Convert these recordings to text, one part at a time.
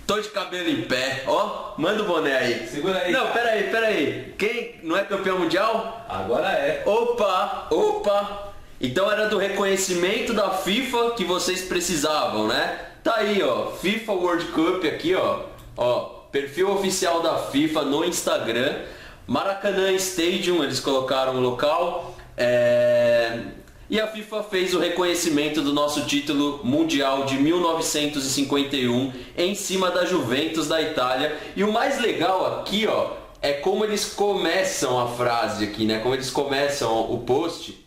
Tô de cabelo em pé, ó. Manda o boné aí. Segura aí. Não, pera aí. Quem não é campeão mundial? Agora é. Opa. Então era do reconhecimento da FIFA que vocês precisavam, né? Tá aí, ó. FIFA World Cup aqui, ó. Ó, perfil oficial da FIFA no Instagram. Maracanã Stadium, eles colocaram o local. E a FIFA fez o reconhecimento do nosso título mundial de 1951 em cima da Juventus da Itália. E o mais legal aqui, ó, é como eles começam a frase aqui, né? Como eles começam o post.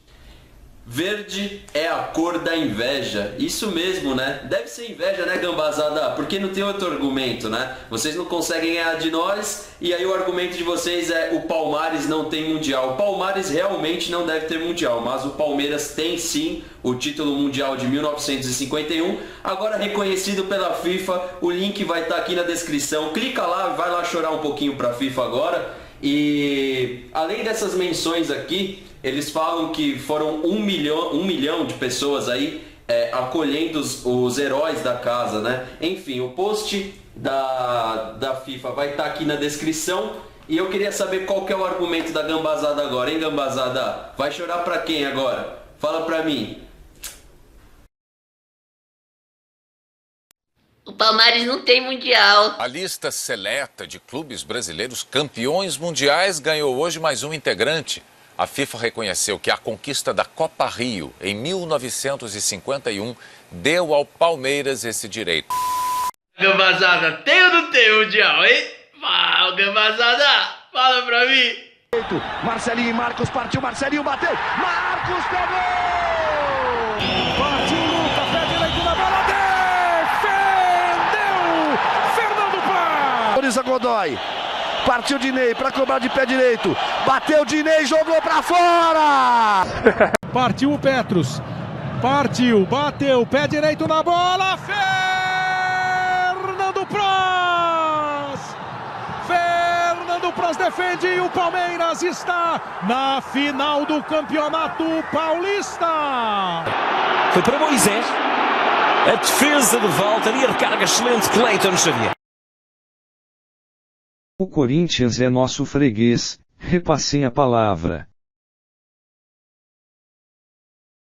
Verde é a cor da inveja. Isso mesmo, né? Deve ser inveja, né, gambazada? Porque não tem outro argumento, né? Vocês não conseguem ganhar de nós e aí o argumento de vocês é o Palmares não tem mundial. O Palmares realmente não deve ter mundial, mas o Palmeiras tem sim o título mundial de 1951, agora reconhecido pela FIFA. O link vai estar aqui na descrição. Clica lá, vai lá chorar um pouquinho pra FIFA agora. E além dessas menções aqui, eles falam que foram 1 milhão de pessoas aí acolhendo os heróis da casa, né? Enfim, o post da FIFA vai estar aqui na descrição. E eu queria saber qual que é o argumento da gambazada agora, hein, gambazada? Vai chorar pra quem agora? Fala pra mim. O Palmares não tem mundial. A lista seleta de clubes brasileiros campeões mundiais ganhou hoje mais um integrante. A FIFA reconheceu que a conquista da Copa Rio em 1951 deu ao Palmeiras esse direito. Gambazada, tem ou não tem mundial, hein? Fala, gambazada, fala pra mim. Marcelinho e Marcos partiu, Marcelinho bateu, Marcos pegou! Partiu Lucas, pé direito na bola, defendeu! Fernando Paz! Autoriza Godoy, partiu Dinei para cobrar de pé direito, bateu Dinei, jogou pra fora! Partiu o Petrus, partiu, bateu, pé direito na bola, Fernando Praz! Fernando Praz defende e o Palmeiras está na final do Campeonato Paulista. Foi para Moisés, a defesa de volta e a recarga excelente Cleiton Xavier. O Corinthians é nosso freguês, repassem a palavra.